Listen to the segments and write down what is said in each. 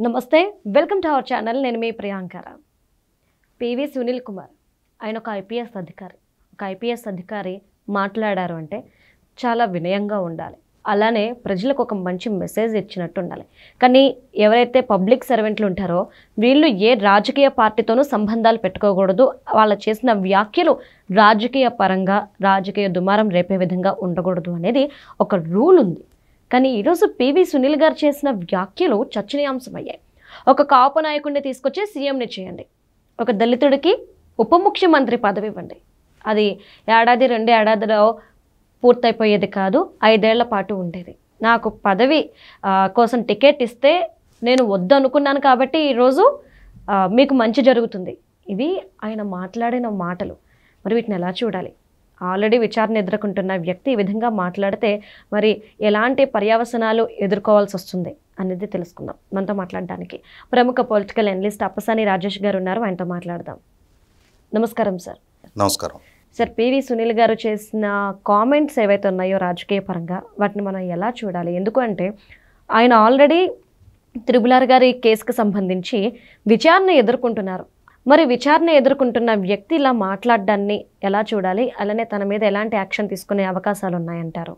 నమస్తే, welcome to our channel. నేను మీ ప్రియాంకర. PV Sunil Kumar ఆయన ఒక ఐపీఎస్ అధికారి మాట్లాడారు అంటే చాలా వినయంగా ఉండాలి. అలానే ప్రజలకు ఒక మంచి మెసేజ్ ఇచ్చినట్టు ఉండాలి. కానీ ఎవరైతే పబ్లిక్ సర్వెంట్లు ఉంటారో వీళ్ళు ఏ రాజకీయ పార్టీతోనూ సంబంధాలు పెట్టుకోకూడదు. వాళ్ళు చేసిన వ్యాఖ్యలు రాజకీయ పరంగా రాజకీయ దుమారం రేపే విధంగా ఉండకూడదు అనేది ఒక రూల్ ఉంది. కానీ ఈరోజు పివి సునీల్ గారు చేసిన వ్యాఖ్యలు చర్చనీయాంశమయ్యాయి. ఒక కాపు నాయకుడిని తీసుకొచ్చి సీఎంని చేయండి, ఒక దళితుడికి ఉప ముఖ్యమంత్రి పదవి ఇవ్వండి, అది ఏడాది 2 ఏడాదిలో పూర్తయిపోయేది కాదు, 5 ఏళ్ల పాటు ఉండేది. నాకు పదవి కోసం టికెట్ ఇస్తే నేను వద్దనుకున్నాను కాబట్టి ఈరోజు మీకు మంచి జరుగుతుంది. ఇవి ఆయన మాట్లాడిన మాటలు. మరి వీటిని ఎలా చూడాలి? ఆల్రెడీ విచారణ ఎదుర్కొంటున్న వ్యక్తి ఈ విధంగా మాట్లాడితే మరి ఎలాంటి పర్యవసనాలు ఎదుర్కోవాల్సి వస్తుంది అనేది తెలుసుకుందాం. మనతో మాట్లాడడానికి ప్రముఖ పొలిటికల్ అనలిస్ట్ అప్పసాని రాజేష్ గారు ఉన్నారు. ఆయనతో మాట్లాడదాం. నమస్కారం సార్. నమస్కారం సార్. పివి సునీల్ గారు చేసిన కామెంట్స్ ఏవైతే ఉన్నాయో రాజకీయ పరంగా వాటిని మనం ఎలా చూడాలి? ఎందుకంటే ఆయన ఆల్రెడీ త్రిబులార్ గారి కేసుకు సంబంధించి విచారణ ఎదుర్కొంటున్నారు. మరి విచారణ ఎదుర్కొంటున్న వ్యక్తి ఇలా మాట్లాడడాన్ని ఎలా చూడాలి? అలానే తన మీద ఎలాంటి యాక్షన్ తీసుకునే అవకాశాలు ఉన్నాయంటారు?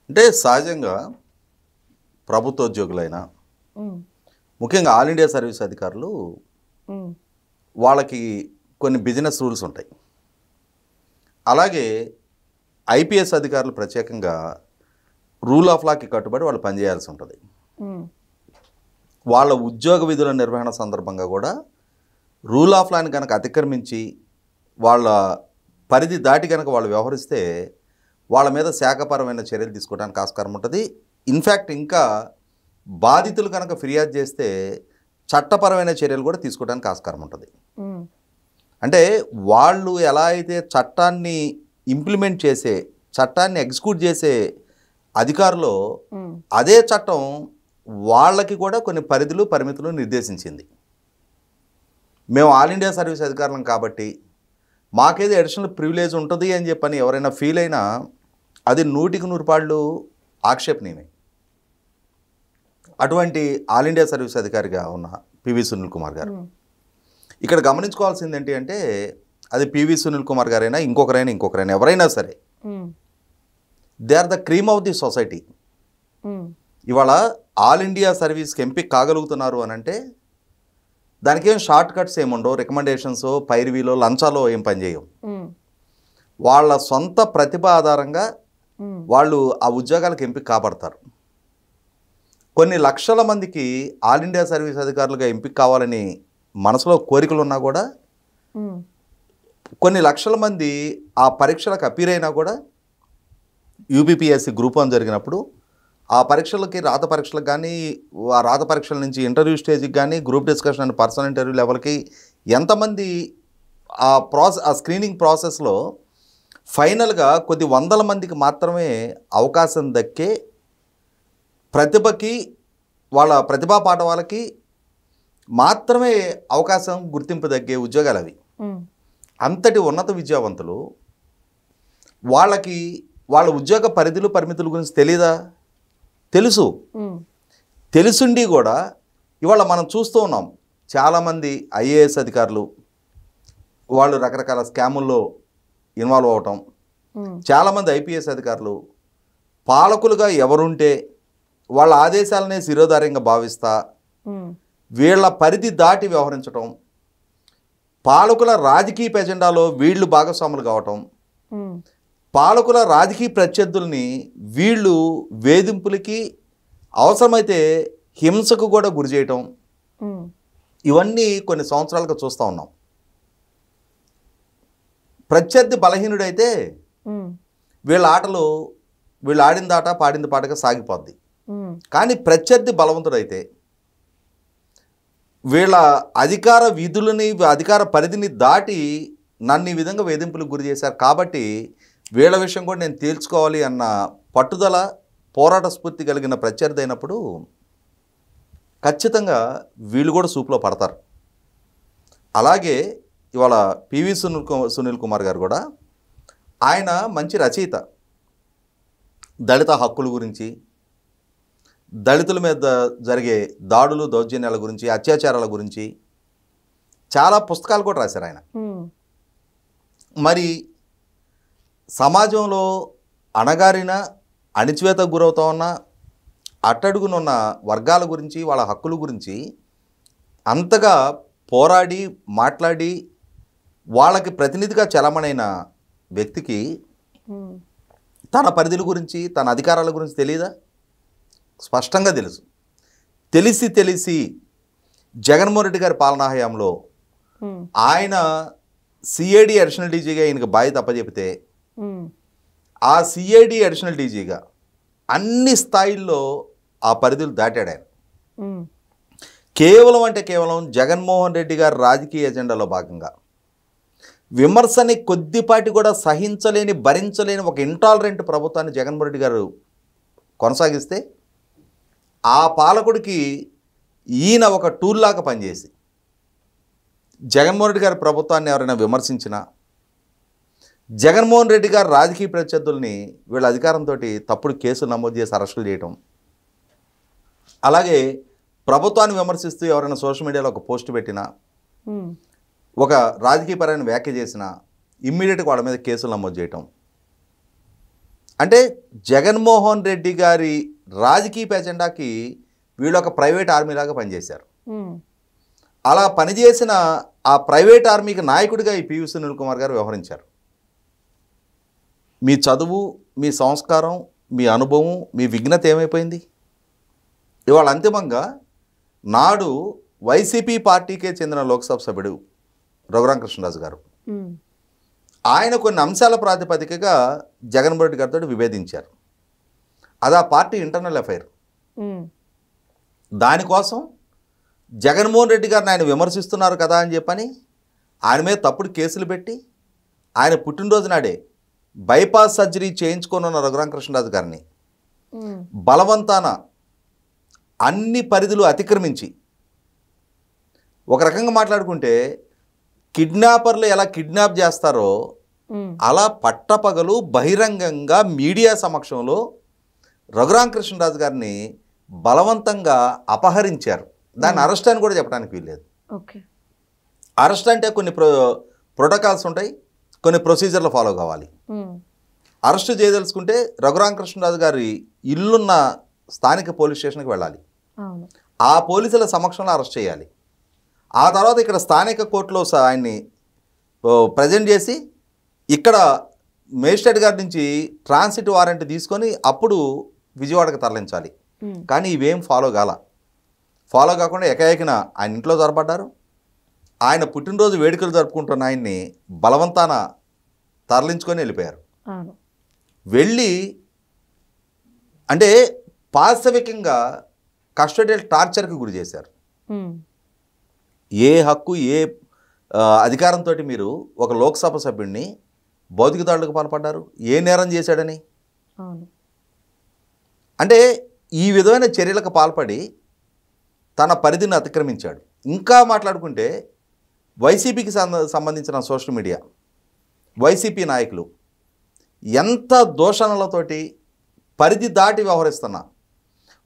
అంటే సహజంగా ప్రభుత్వోద్యోగులైన ముఖ్యంగా ఆల్ ఇండియా సర్వీస్ అధికారులు వాళ్ళకి కొన్ని బిజినెస్ రూల్స్ ఉంటాయి. అలాగే ఐపీఎస్ అధికారులు ప్రత్యేకంగా రూల్ ఆఫ్ లాకి కట్టుబడి వాళ్ళు పనిచేయాల్సి ఉంటుంది. వాళ్ళ ఉద్యోగ విధుల నిర్వహణ సందర్భంగా కూడా రూల్ ఆఫ్ లాని కనుక అతిక్రమించి వాళ్ళ పరిధి దాటి కనుక వాళ్ళు వ్యవహరిస్తే వాళ్ళ మీద శాఖపరమైన చర్యలు తీసుకోవడానికి ఆస్కారం ఉంటుంది. ఇన్ఫ్యాక్ట్ ఇంకా బాధితులు కనుక ఫిర్యాదు చేస్తే చట్టపరమైన చర్యలు కూడా తీసుకోవడానికి ఆస్కారం ఉంటుంది. అంటే వాళ్ళు ఎలా అయితే చట్టాన్ని ఇంప్లిమెంట్ చేసే, చట్టాన్ని ఎగ్జిక్యూట్ చేసే అధికారులు, అదే చట్టం వాళ్ళకి కూడా కొన్ని పరిధులు పరిమితులు నిర్దేశించింది. మేము ఆల్ ఇండియా సర్వీస్ అధికారులం కాబట్టి మాకేదో అడిషనల్ ప్రివిలేజ్ ఉంటుంది అని చెప్పని ఎవరైనా ఫీల్ అయినా అది 100కి 100 ఆక్షేపణీయమే. అటువంటి ఆల్ ఇండియా సర్వీస్ అధికారిగా ఉన్న పివి సునీల్ కుమార్ గారు ఇక్కడ గమనించుకోవాల్సింది ఏంటి అంటే, అది పివి సునీల్ కుమార్ గారైనా ఇంకొకరైనా ఎవరైనా సరే they are the cream of the society. ఇవాళ ఆల్ ఇండియా సర్వీస్కి ఎంపిక కాగలుగుతున్నారు అని అంటే దానికి ఏం షార్ట్ కట్స్ ఏముండవు, రికమెండేషన్స్, పైరవీలో, లంచాలో ఏం పనిచేయవు. వాళ్ళ సొంత ప్రతిభ ఆధారంగా వాళ్ళు ఆ ఉద్యోగాలకు ఎంపిక కాబడతారు. కొన్ని లక్షల మందికి ఆల్ ఇండియా సర్వీస్ అధికారులుగా ఎంపిక కావాలని మనసులో కోరికలు ఉన్నా కూడా, కొన్ని లక్షల మంది ఆ పరీక్షలకు అపీర్ అయినా కూడా యూపీపీఎస్సీ గ్రూప్ 1 జరిగినప్పుడు ఆ పరీక్షలకి, రాత పరీక్షలకు కానీ, ఆ రాత పరీక్షల నుంచి ఇంటర్వ్యూ స్టేజ్కి కానీ, group discussion and personal interview లెవెల్కి ఎంతమంది ఆ స్క్రీనింగ్ ప్రాసెస్లో ఫైనల్గా కొద్ది వందల మందికి మాత్రమే అవకాశం దక్కే ప్రతిభకి, వాళ్ళ ప్రతిభా పాఠవాలకి మాత్రమే అవకాశం, గుర్తింపు తగ్గే ఉద్యోగాలు అవి. అంతటి ఉన్నత విద్యావంతులు వాళ్ళకి వాళ్ళ ఉద్యోగ పరిధులు పరిమితుల గురించి తెలీదా? తెలుసుండి కూడా ఇవాళ మనం చూస్తూ ఉన్నాం. చాలామంది ఐఏఎస్ అధికారులు వాళ్ళు రకరకాల స్కాముల్లో ఇన్వాల్వ్ అవటం, చాలామంది ఐపీఎస్ అధికారులు పాలకులుగా ఎవరుంటే వాళ్ళ ఆదేశాలనే శిరోధార్యంగా భావిస్తా వీళ్ళ పరిధి దాటి వ్యవహరించటం, పాలకుల రాజకీయ ఎజెండాలో వీళ్ళు భాగస్వాములు కావటం, పాలకుల రాజకీయ ప్రత్యర్థుల్ని వీళ్ళు వేధింపులకి, అవసరమైతే హింసకు కూడా గురి చేయటం, ఇవన్నీ కొన్ని సంవత్సరాలుగా చూస్తూ ఉన్నాం. ప్రత్యర్థి బలహీనుడైతే వీళ్ళ ఆటలు, వీళ్ళు ఆడింది ఆట పాడింది పాటగా సాగిపోద్ది. కానీ ప్రత్యర్థి బలవంతుడైతే వీళ్ళ అధికార విధులని, అధికార పరిధిని దాటి నన్ను ఈ విధంగా వేధింపులకు గురి చేశారు కాబట్టి వీళ్ళ విషయం కూడా నేను తేల్చుకోవాలి అన్న పట్టుదల, పోరాట స్ఫూర్తి కలిగిన ప్రత్యర్థి అయినప్పుడు ఖచ్చితంగా వీళ్ళు కూడా సూపులో పడతారు. అలాగే ఇవాళ పివి సునీల్ కుమార్ గారు కూడా, ఆయన మంచి రచయిత. దళిత హక్కుల గురించి, దళితుల మీద జరిగే దాడులు దౌర్జన్యాల గురించి అత్యాచారాల గురించి చాలా పుస్తకాలు కూడా రాశారు ఆయన. మరి సమాజంలో అణగారిన అణిచివేతకు గురవుతా ఉన్న అట్టడుగునున్న వర్గాల గురించి వాళ్ళ హక్కుల గురించి అంతగా పోరాడి మాట్లాడి వాళ్ళకి ప్రతినిధిగా చలమణైన వ్యక్తికి తన పరిధుల గురించి తన అధికారాల గురించి తెలియదా? స్పష్టంగా తెలుసు. తెలిసి జగన్మోహన్ రెడ్డి గారి పాలనా హయాంలో ఆయన సిఐడి అడిషనల్ డీజీగా ఈయనకి బాధ్యత అప్పచెపితే ఆ సిఐడి అడిషనల్ డీజీగా అన్ని స్థాయిల్లో ఆ పరిధులు దాటాడు ఆయన. కేవలం జగన్మోహన్ రెడ్డి గారి రాజకీయ ఎజెండాలో భాగంగా విమర్శని కొద్దిపాటి కూడా సహించలేని భరించలేని ఒక ఇంటాలరెంట్ ప్రభుత్వాన్ని జగన్మోహన్ రెడ్డి గారు కొనసాగిస్తే ఆ పాలకుడికి ఈయన ఒక టూల్ లాగా పనిచేసి జగన్మోహన్ రెడ్డి గారి ప్రభుత్వాన్ని ఎవరైనా విమర్శించినా జగన్మోహన్ రెడ్డి గారి రాజకీయ ప్రత్యర్థుల్ని వీళ్ళ అధికారంతో తప్పుడు కేసులు నమోదు చేసి అరెస్టులు చేయటం, అలాగే ప్రభుత్వాన్ని విమర్శిస్తూ ఎవరైనా సోషల్ మీడియాలో ఒక పోస్ట్ పెట్టినా ఒక రాజకీయపరమైన వ్యాఖ్య చేసినా ఇమ్మీడియట్గా వాళ్ళ మీద కేసులు నమోదు చేయటం. అంటే జగన్మోహన్ రెడ్డి గారి రాజకీయ ఎజెండాకి వీళ్ళు ఒక ప్రైవేట్ ఆర్మీ లాగా పనిచేశారు. అలా పనిచేసిన ఆ ప్రైవేట్ ఆర్మీకి నాయకుడిగా ఈ పివి సునీల్ కుమార్ గారు వ్యవహరించారు. మీ చదువు, మీ సంస్కారం, మీ అనుభవం, మీ విఘ్నత ఏమైపోయింది? ఇవాళ అంతిమంగా నాడు వైసీపీ పార్టీకే చెందిన లోక్సభ సభ్యుడు రఘురామకృష్ణరాజు గారు ఆయన కొన్ని అంశాల ప్రాతిపదికగా జగన్మోహన్ రెడ్డి గారితో విభేదించారు. అది ఆ పార్టీ ఇంటర్నల్ అఫైర్. దానికోసం జగన్మోహన్ రెడ్డి గారిని ఆయన విమర్శిస్తున్నారు కదా అని చెప్పని ఆయన మీద తప్పుడు కేసులు పెట్టి ఆయన పుట్టినరోజు నాడే బైపాస్ సర్జరీ చేయించుకోనున్న రఘురామకృష్ణరాజు గారిని బలవంతాన అన్ని పరిధులు అతిక్రమించి, ఒక రకంగా మాట్లాడుకుంటే కిడ్నాపర్లు ఎలా కిడ్నాప్ చేస్తారో అలా పట్టపగలు బహిరంగంగా మీడియా సమక్షంలో రఘురామకృష్ణరాజు గారిని బలవంతంగా అపహరించారు. దాన్ని అరెస్ట్ అని కూడా చెప్పడానికి వీల్లేదు. అరెస్ట్ అంటే కొన్ని ప్రోటోకాల్స్ ఉంటాయి, కొన్ని ప్రొసీజర్లు ఫాలో కావాలి. అరెస్ట్ చేయదలుచుకుంటే రఘురామకృష్ణరాజు గారి ఇల్లున్న స్థానిక పోలీస్ స్టేషన్కి వెళ్ళాలి. ఆ పోలీసుల సమక్షంలో అరెస్ట్ చేయాలి. ఆ తర్వాత ఇక్కడ స్థానిక కోర్టులో ఆయన్ని ప్రజెంట్ చేసి ఇక్కడ మేజిస్ట్రేట్ గారి నుంచి ట్రాన్సిట్ వారెంట్ తీసుకొని అప్పుడు విజయవాడకు తరలించాలి. కానీ ఇవేం ఫాలో కాకుండా ఏకాఏకిన ఆయన ఇంట్లో జరపడ్డారు. ఆయన పుట్టినరోజు వేడుకలు జరుపుకుంటున్న ఆయన్ని బలవంతాన తరలించుకొని వెళ్ళిపోయారు. వెళ్ళి అంటే పాశవికంగా కస్టడియల్ టార్చర్కి గురి చేశారు. ఏ హక్కు, ఏ అధికారంతో మీరు ఒక లోక్సభ సభ్యుడిని భౌతిక దాడులకు పాల్పడ్డారు? ఏ నేరం చేశాడని? అంటే ఈ విధమైన చర్యలకు పాల్పడి తన పరిధిని అతిక్రమించాడు. ఇంకా మాట్లాడుకుంటే వైసీపీకి సంబంధించిన సోషల్ మీడియా, వైసీపీ నాయకులు ఎంత దూషణలతోటి పరిధి దాటి వ్యవహరిస్తున్నా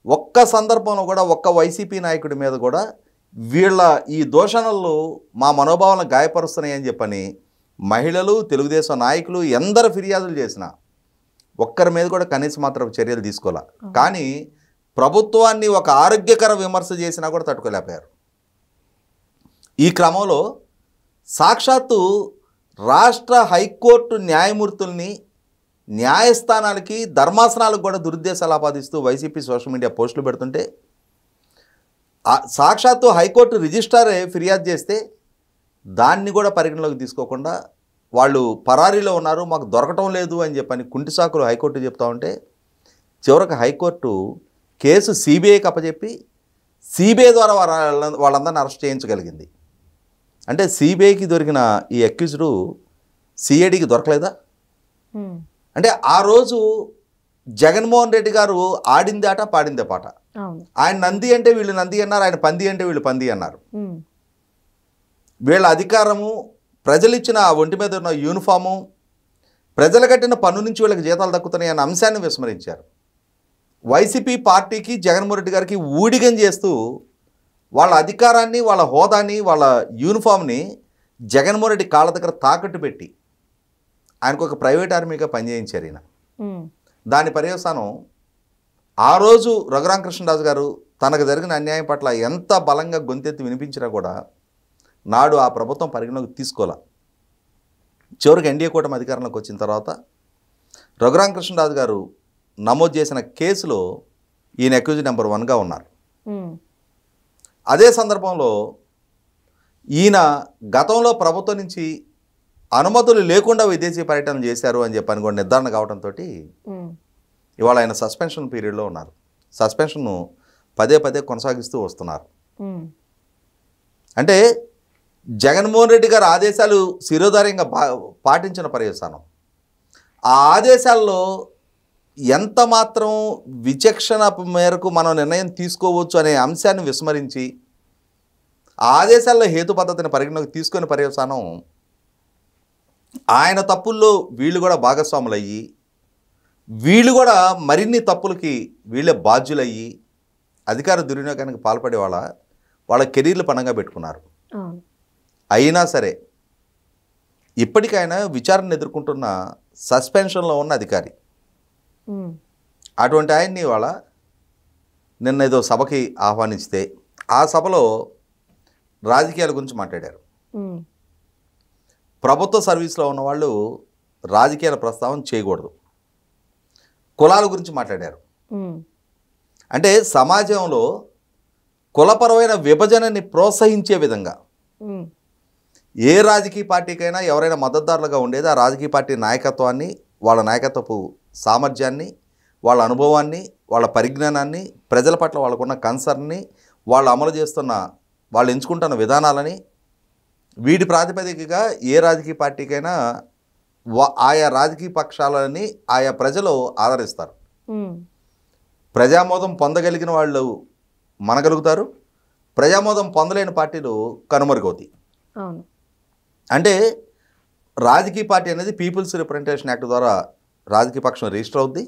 ఒక్క సందర్భంలో కూడా ఒక్క వైసీపీ నాయకుడి మీద కూడా వీళ్ళ ఈ దూషణలు మా మనోభావాలను గాయపరుస్తున్నాయని చెప్పని మహిళలు, తెలుగుదేశం నాయకులు ఎందరు ఫిర్యాదులు చేసినా ఒక్కరి మీద కూడా కనీస మాత్రం చర్యలు తీసుకోలే. కానీ ప్రభుత్వాన్ని ఒక ఆరోగ్యకర విమర్శ చేసినా కూడా తట్టుకోలేకపోయారు. ఈ క్రమంలో సాక్షాత్తు రాష్ట్ర హైకోర్టు న్యాయమూర్తుల్ని న్యాయస్థానాలకి, ధర్మాసనాలకు కూడా దురుద్దేశాలు ఆపాదిస్తూ వైసీపీ సోషల్ మీడియా పోస్టులు పెడుతుంటే సాక్షాత్తు హైకోర్టు రిజిస్ట్రారే ఫిర్యాదు చేస్తే దాన్ని కూడా పరిగణలోకి తీసుకోకుండా వాళ్ళు పరారీలో ఉన్నారు, మాకు దొరకటం లేదు అని చెప్పని కుంటి సాకులు హైకోర్టు చెప్తా ఉంటే చివరికి హైకోర్టు కేసు సిబిఐకి అప్పచెప్పి సిబిఐ ద్వారా వాళ్ళందరినీ అరెస్ట్ చేయించగలిగింది. అంటే సిబిఐకి దొరికిన ఈ అక్యూజ్డు సిఐడికి దొరకలేదా? అంటే ఆ రోజు జగన్మోహన్ రెడ్డి గారు ఆడింది ఆట, పాడిందే పాట. ఆయన నంది అంటే వీళ్ళు నంది అన్నారు, ఆయన పంది అంటే వీళ్ళు పంది అన్నారు. వీళ్ళ అధికారము, ప్రజలు ఇచ్చిన ఒంటి మీద ఉన్న యూనిఫాము, ప్రజలు కట్టిన పన్ను నుంచి వీళ్ళకి జీతాలు దక్కుతున్నాయి అన్న అంశాన్ని విస్మరించారు. వైసీపీ పార్టీకి జగన్మోహన్ రెడ్డి గారికి ఊడిగం చేస్తూ వాళ్ళ అధికారాన్ని, వాళ్ళ హోదాని, వాళ్ళ యూనిఫామ్ని జగన్మోహన్ రెడ్డి కాళ్ళ దగ్గర తాకట్టు పెట్టి ఆయనకు ఒక ప్రైవేట్ ఆర్మీగా పనిచేయించారు ఈయన. దాని పర్యవసానం ఆ రోజు రఘురామకృష్ణరాజు గారు తనకు జరిగిన అన్యాయం పట్ల ఎంత బలంగా గొంతెత్తి వినిపించినా కూడా నాడు ఆ ప్రభుత్వం పరిగణలోకి తీసుకోలే. చివరికి ఎన్డీఏ కూటమి అధికారంలోకి వచ్చిన తర్వాత రఘురామకృష్ణరాజు గారు నమోదు చేసిన కేసులో ఈయన అక్యూజ్ నెంబర్ 1గా ఉన్నారు. అదే సందర్భంలో ఈయన గతంలో ప్రభుత్వం నుంచి అనుమతులు లేకుండా విదేశీ పర్యటన చేశారు అని చెప్పని కూడా నిర్ధారణ కావడంతో ఇవాళ ఆయన సస్పెన్షన్ పీరియడ్లో ఉన్నారు. సస్పెన్షన్ను పదే పదే కొనసాగిస్తూ వస్తున్నారు. అంటే జగన్మోహన్ రెడ్డి గారి ఆదేశాలు శిరోధార్యంగా పాటించిన పర్యవసానం, ఆ ఆదేశాల్లో ఎంత మాత్రం విచక్షణ మేరకు మనం నిర్ణయం తీసుకోవచ్చు అనే అంశాన్ని విస్మరించి ఆ ఆదేశాల్లో హేతు పద్ధతిని పరిగణలోకి తీసుకొని పర్యవసానం ఆయన తప్పుల్లో వీళ్ళు కూడా భాగస్వాములయ్యి, వీళ్ళు కూడా మరిన్ని తప్పులకి వీళ్ళే బాధ్యులయ్యి అధికార దుర్వినియోగానికి పాల్పడే వాళ్ళ కెరీర్లు పణంగా పెట్టుకున్నారు. అయినా సరే ఇప్పటికైనా విచారణ ఎదుర్కొంటున్న సస్పెన్షన్లో ఉన్న అధికారి. అటువంటి ఆయన్ని ఇవాళ నిన్న ఏదో సభకి ఆహ్వానిస్తే ఆ సభలో రాజకీయాల గురించి మాట్లాడారు. ప్రభుత్వ సర్వీస్లో ఉన్నవాళ్ళు రాజకీయాల ప్రస్తావన చేయకూడదు, కులాల గురించి మాట్లాడారు. అంటే సమాజంలో కులపరమైన విభజనని ప్రోత్సహించే విధంగా ఏ రాజకీయ పార్టీకైనా ఎవరైనా మద్దతుదారులుగా ఉండేది ఆ రాజకీయ పార్టీ నాయకత్వాన్ని, వాళ్ళ నాయకత్వపు సామర్థ్యాన్ని, వాళ్ళ అనుభవాన్ని, వాళ్ళ పరిజ్ఞానాన్ని, ప్రజల పట్ల వాళ్ళకున్న కన్సర్న్ని, వాళ్ళు అమలు చేస్తున్న, వాళ్ళు ఎంచుకుంటున్న విధానాలని, వీటి ప్రాతిపదికగా ఏ రాజకీయ పార్టీకైనా ఆయా రాజకీయ పక్షాలని ఆయా ప్రజలు ఆదరిస్తారు. ప్రజామోదం పొందగలిగిన వాళ్ళు మనగలుగుతారు, ప్రజామోదం పొందలేని పార్టీలు కనుమరుగవుతాయి. అంటే రాజకీయ పార్టీ అనేది పీపుల్స్ రిప్రజెంటేషన్ యాక్ట్ ద్వారా రాజకీయ పక్షం రిజిస్టర్ అవుద్ది.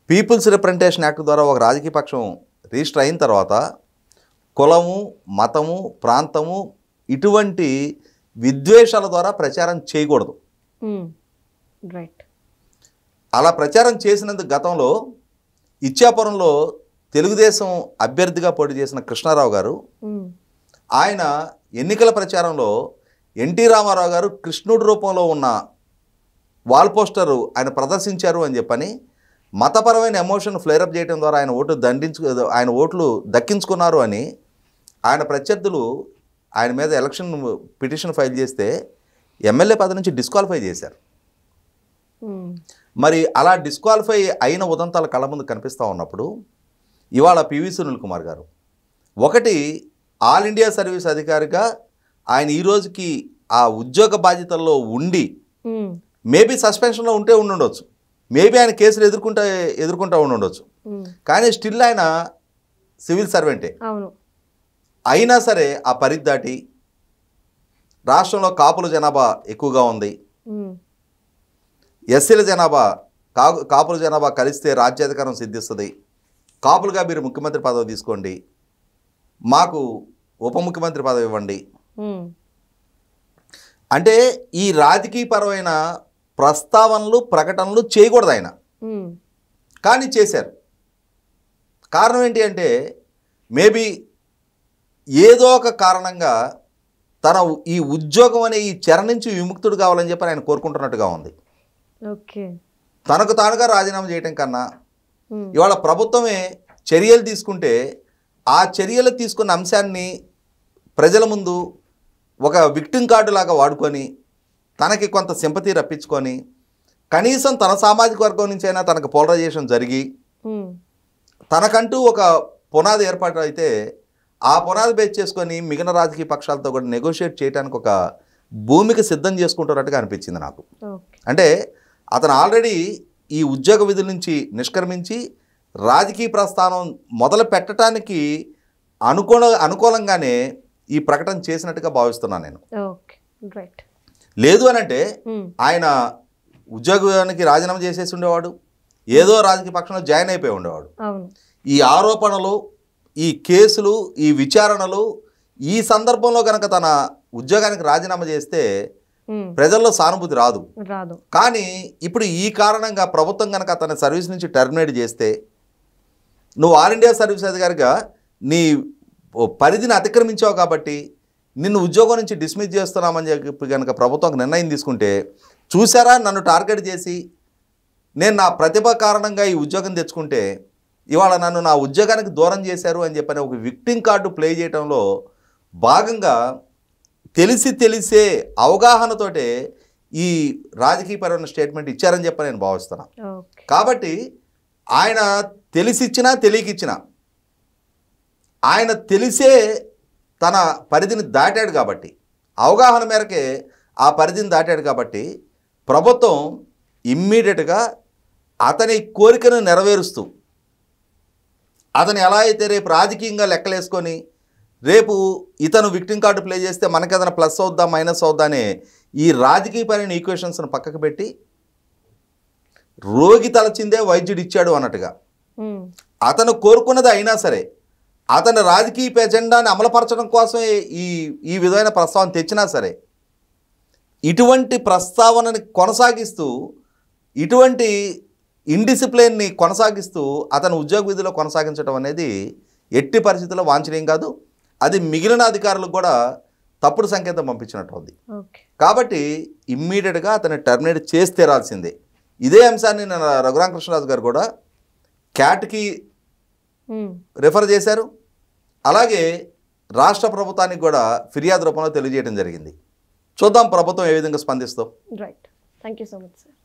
పీపుల్స్ రిప్రజెంటేషన్ యాక్ట్ ద్వారా ఒక రాజకీయ పక్షం రిజిస్టర్ అయిన తర్వాత కులము, మతము, ప్రాంతము ఇటువంటి విద్వేషాల ద్వారా ప్రచారం చేయకూడదు. అలా ప్రచారం చేసినందుకు గతంలో ఇచ్చాపురంలో తెలుగుదేశం అభ్యర్థిగా పోటీ చేసిన కృష్ణారావు గారు ఆయన ఎన్నికల ప్రచారంలో ఎన్టీ రామారావు గారు కృష్ణుడి రూపంలో ఉన్న వాల్ పోస్టరు ఆయన ప్రదర్శించారు అని చెప్పని మతపరమైన ఎమోషన్ ఫ్లేరప్ చేయడం ద్వారా ఆయన ఓట్లు దక్కించుకున్నారు అని ఆయన ప్రత్యర్థులు ఆయన మీద ఎలక్షన్ పిటిషన్ ఫైల్ చేస్తే ఎమ్మెల్యే పదవి నుంచి డిస్క్వాలిఫై చేశారు. మరి అలా డిస్క్వాలిఫై అయిన ఉదంతాల కళ్ళ ముందు కనిపిస్తూ ఉన్నప్పుడు ఇవాళ పివి సునీల్ కుమార్ గారు ఒకటి ఆల్ ఇండియా సర్వీస్ అధికారిగా ఆయన ఈ రోజుకి ఆ ఉద్యోగ బాధ్యతల్లో ఉండి మేబీ సస్పెన్షన్లో ఉంటే ఉండుండొచ్చు, మేబీ ఆయన కేసులు ఎదుర్కొంటూ ఉండుండొచ్చు, కానీ స్టిల్ ఆయన సివిల్ సర్వెంటే. అయినా సరే ఆ పరిధి దాటి రాష్ట్రంలో కాపుల జనాభా ఎక్కువగా ఉంది, ఎస్సీల జనాభా కాపుల జనాభా కలిస్తే రాజ్యాధికారం సిద్ధిస్తుంది, కాపులుగా మీరు ముఖ్యమంత్రి పదవి తీసుకోండి, మాకు ఉప ముఖ్యమంత్రి పదవి ఇవ్వండి అంటే ఈ రాజకీయపరమైన ప్రస్తావనలు ప్రకటనలు చేయకూడదు ఆయన, కానీ చేశారు. కారణం ఏంటి అంటే మేబీ ఏదో ఒక కారణంగా తన ఈ ఉద్యోగం అనే ఈ చెర నుంచి విముక్తుడు కావాలని చెప్పి ఆయన కోరుకుంటున్నట్టుగా ఉంది. తనకు తానుగా రాజీనామా చేయటం కన్నా ఇవాళ ప్రభుత్వమే చర్యలు తీసుకుంటే ఆ చర్యలు తీసుకున్న అంశాన్ని ప్రజల ముందు ఒక విక్టిమ్ కార్డు లాగా వాడుకొని తనకి కొంత సింపతి రప్పించుకొని కనీసం తన సామాజిక వర్గం నుంచి అయినా తనకు పోలరైజేషన్ జరిగి తనకంటూ ఒక పునాది ఏర్పాటు అయితే ఆ పునాది బేస్ చేసుకొని మిగిలిన రాజకీయ పక్షాలతో కూడా నెగోషియేట్ చేయడానికి ఒక భూమికి సిద్ధం చేసుకుంటున్నట్టుగా అనిపించింది నాకు. అంటే అతను ఆల్రెడీ ఈ ఉద్యోగ విధుల నుంచి నిష్క్రమించి రాజకీయ ప్రస్థానం మొదలు పెట్టడానికి అనుకూలంగానే ఈ ప్రకటన చేసినట్టుగా భావిస్తున్నాను నేను. లేదు అని అంటే ఆయన ఉద్యోగానికి రాజీనామా చేసేసి ఉండేవాడు, ఏదో రాజకీయ పక్షంలో జాయిన్ అయిపోయి ఉండేవాడు. అవును. ఈ ఆరోపణలు, ఈ కేసులు, ఈ విచారణలు ఈ సందర్భంలో కనుక తన ఉద్యోగానికి రాజీనామా చేస్తే ప్రజల్లో సానుభూతి రాదు. కానీ ఇప్పుడు ఈ కారణంగా ప్రభుత్వం కనుక అతని సర్వీస్ నుంచి టర్మినేట్ చేస్తే, నువ్వు ఆల్ ఇండియా సర్వీస్ అధికారిగా నీ పరిధిని అతిక్రమించావు కాబట్టి నిన్ను ఉద్యోగం నుంచి డిస్మిస్ చేస్తున్నామని చెప్పి కనుక ప్రభుత్వం నిర్ణయం తీసుకుంటే, చూసారా నన్ను టార్గెట్ చేసి నేను నా ప్రతిభ కారణంగా ఈ ఉద్యోగం తెచ్చుకుంటే ఇవాళ నన్ను నా ఉద్యోగానికి దూరం చేశారు అని చెప్పని ఒక విక్టిమ్ కార్డు ప్లే చేయడంలో భాగంగా తెలిసే అవగాహనతోటే ఈ రాజకీయపరమైన స్టేట్మెంట్ ఇచ్చారని చెప్పి నేను భావిస్తున్నాను. కాబట్టి ఆయన తెలిసిచ్చినా తెలియకిచ్చినా ఆయన తెలిసే తన పరిధిని దాటాడు కాబట్టి, అవగాహన మేరకే ఆ పరిధిని దాటాడు కాబట్టి ప్రభుత్వం ఇమ్మీడియట్గా అతని కోరికను నెరవేరుస్తూ, అతను ఎలా అయితే రేపు రాజకీయంగా లెక్కలేసుకొని రేపు ఇతను విక్టిమ్ కార్డు ప్లే చేస్తే మనకేదైనా ప్లస్ అవుద్దా మైనస్ అవుద్దా అనే ఈ రాజకీయపరమైన ఈక్వేషన్స్ను పక్కకు పెట్టి రోగి తలచిందే వైద్యుడు ఇచ్చాడు అన్నట్టుగా అతను కోరుకున్నది అయినా సరే అతని రాజకీయ ఎజెండాని అమలుపరచడం కోసమే ఈ విధమైన ప్రస్తావన తెచ్చినా సరే ఇటువంటి ప్రస్తావనని కొనసాగిస్తూ, ఇటువంటి ఇండిసిప్లిన్ని కొనసాగిస్తూ అతను ఉద్యోగ విధిలో కొనసాగించడం అనేది ఎట్టి పరిస్థితుల్లో వాంఛనీయం కాదు. అది మిగిలిన అధికారులకు కూడా తప్పుడు సంకేతం పంపించినట్టు ఉంది. కాబట్టి ఇమ్మీడియట్గా అతన్ని టర్మినేట్ చేసి తీరాల్సిందే. ఇదే అంశాన్ని రఘురామకృష్ణరాజు గారు కూడా క్యాట్కి రిఫర్ చేశారు. అలాగే రాష్ట్ర ప్రభుత్వానికి కూడా ఫిర్యాదు రూపంలో తెలియజేయడం జరిగింది. చూద్దాం ప్రభుత్వం ఏ విధంగా స్పందిస్తాం. Right. Thank you so much sir.